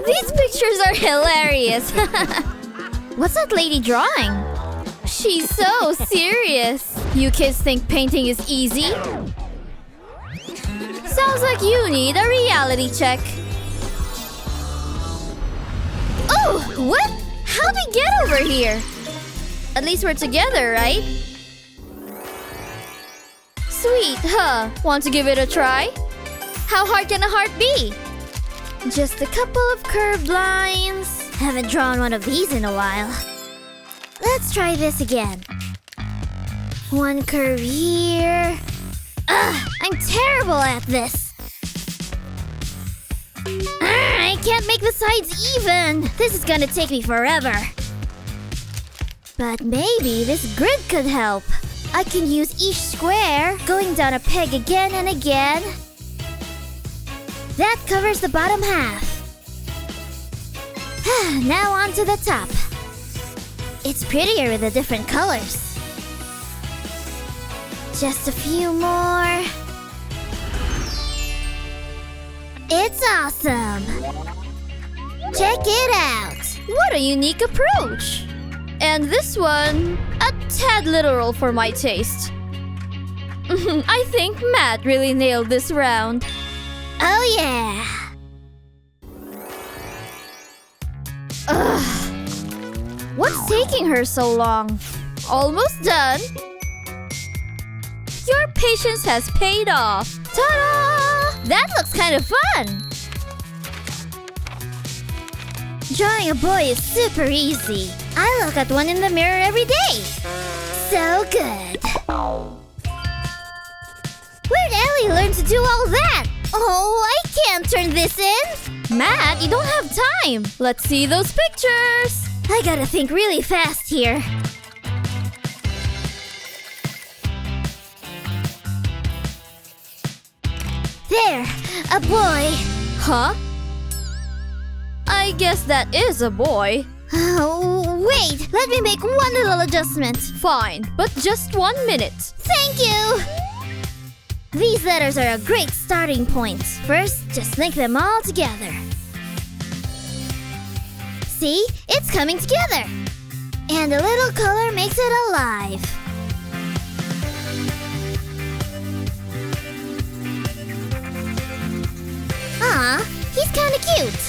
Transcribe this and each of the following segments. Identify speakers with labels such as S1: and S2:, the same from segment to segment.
S1: These pictures are hilarious. What's that lady drawing? She's so serious. You kids think painting is easy? Sounds like you need a reality check. Oh, what? How'd we get over here? At least we're together, right? Sweet, huh? Want to give it a try? How hard can a heart be? Just a couple of curved lines. Haven't drawn one of these in a while. Let's try this again. One curve here. Ugh, I'm terrible at this. I can't make the sides even. This is gonna take me forever. But maybe this grid could help. I can use each square, going down a peg again and again. That covers the bottom half. Now on to the top. It's prettier with the different colors. Just a few more. It's awesome! Check it out! What a unique approach! And this one, a tad literal for my taste. I think Matt really nailed this round. Oh yeah! Ugh. What's taking her so long? Almost done. Your patience has paid off. Ta-da! That looks kind of fun. Drawing a boy is super easy. I look at one in the mirror every day. So good. Where'd Ellie learn to do all that? Oh, I can't turn this in. Matt, you don't have time. Let's see those pictures. I gotta think really fast here. There, a boy. Huh? I guess that is a boy. Oh, wait, let me make one little adjustment. Fine, but just 1 minute. Thank you! These letters are a great starting point. First, just link them all together. See? It's coming together. And a little color makes it alive. Aw, he's kinda cute.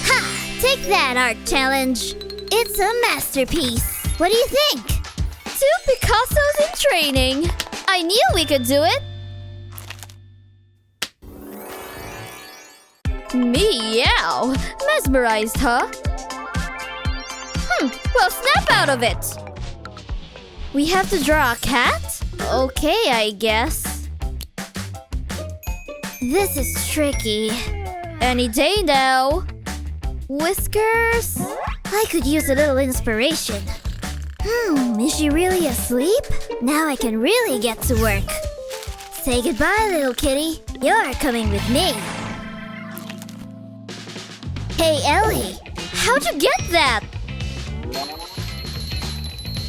S1: Ha! Take that, art challenge. It's a masterpiece. What do you think? 2 Picassos in training. I knew we could do it. Meow. Mesmerized, huh? Well, snap out of it. We have to draw a cat? Okay, I guess. This is tricky. Any day now. Whiskers? I could use a little inspiration. Is she really asleep? Now I can really get to work. Say goodbye, little kitty. You're coming with me. Hey, Ellie. How'd you get that?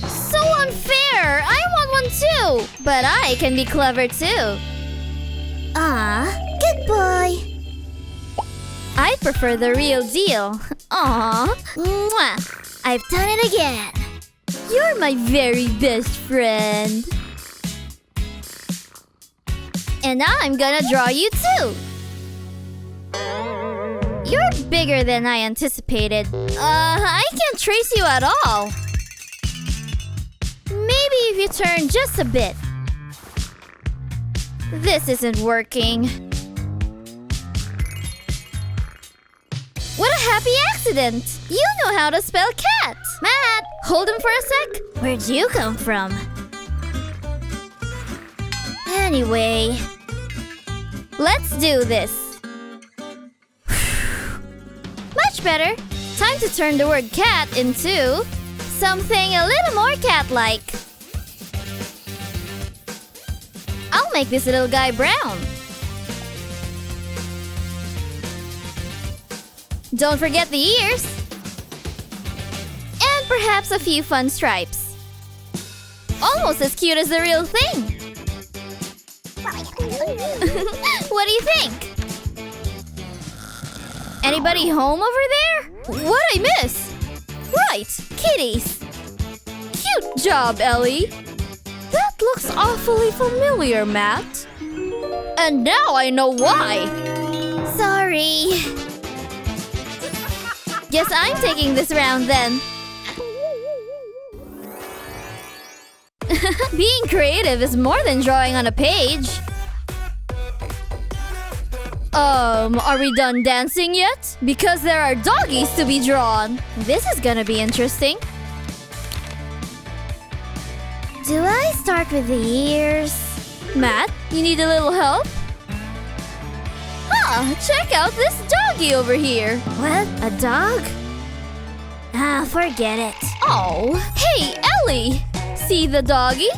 S1: So unfair! I want one too! But I can be clever too. Ah, good boy. I prefer the real deal. Aw. Mwah. I've done it again. You're my very best friend. And I'm gonna draw you too. You're bigger than I anticipated. I can't trace you at all. Maybe if you turn just a bit. This isn't working. What a happy accident! You know how to spell cat! Matt, hold him for a sec. Where'd you come from? Anyway, let's do this. Much better. Time to turn the word cat into something a little more cat-like. I'll make this little guy brown. Don't forget the ears. And perhaps a few fun stripes. Almost as cute as the real thing. What do you think? Anybody home over there? What'd I miss? Right, kitties. Cute job, Ellie. That looks awfully familiar, Matt. And now I know why. Sorry. Guess I'm taking this round then. Being creative is more than drawing on a page. Are we done dancing yet? Because there are doggies to be drawn. This is gonna be interesting. Do I start with the ears? Matt, you need a little help? Check out this doggy over here. What? A dog? Forget it. Oh, hey, Ellie! See the doggy?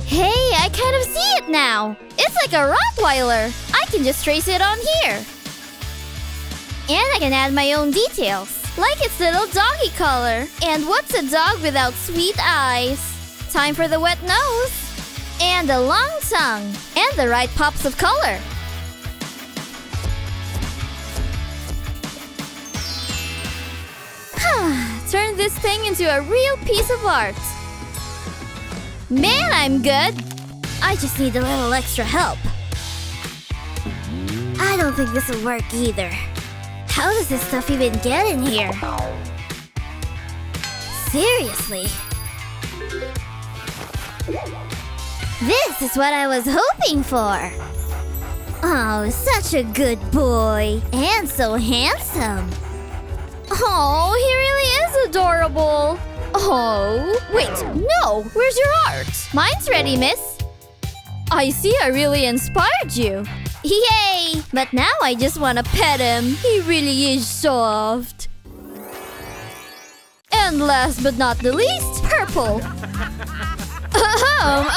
S1: Hey, I kind of see it now. It's like a Rottweiler. I can just trace it on here. And I can add my own details, like its little doggy collar. And what's a dog without sweet eyes? Time for the wet nose. And a long tongue. And the right pops of color. Turn this thing into a real piece of art. Man, I'm good. I just need a little extra help. I don't think this will work either. How does this stuff even get in here? Seriously. This is what I was hoping for. Oh, such a good boy. And so handsome. Oh, he really is adorable. Oh, wait, no. Where's your art? Mine's ready, miss. I see I really inspired you. Yay! But now I just want to pet him. He really is soft. And last but not the least, purple.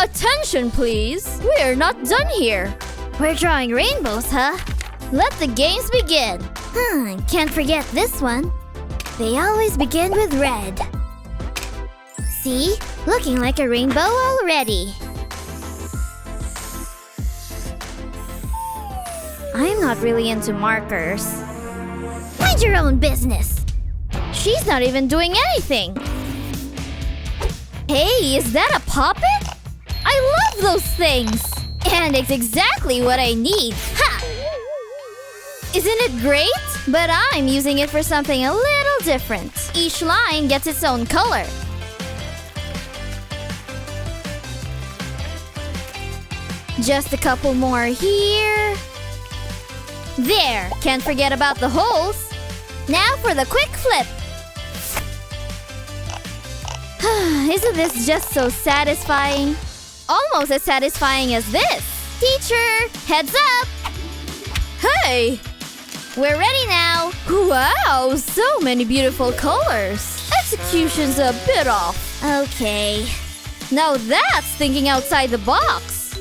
S1: Attention, please. We're not done here. We're drawing rainbows, huh? Let the games begin. Can't forget this one. They always begin with red. See? Looking like a rainbow already. I'm not really into markers. Mind your own business. She's not even doing anything. Hey, is that a puppet? I love those things. And it's exactly what I need. Ha! Isn't it great? But I'm using it for something a little different. Each line gets its own color. Just a couple more here. There! Can't forget about the holes. Now for the quick flip. Isn't this just so satisfying? Almost as satisfying as this. Teacher, heads up! Hey! We're ready now. Wow, so many beautiful colors. Execution's a bit off. Okay. Now that's thinking outside the box.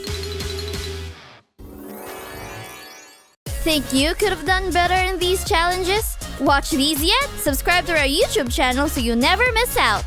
S1: Think you could have done better in these challenges? Watch these yet? Subscribe to our YouTube channel so you never miss out.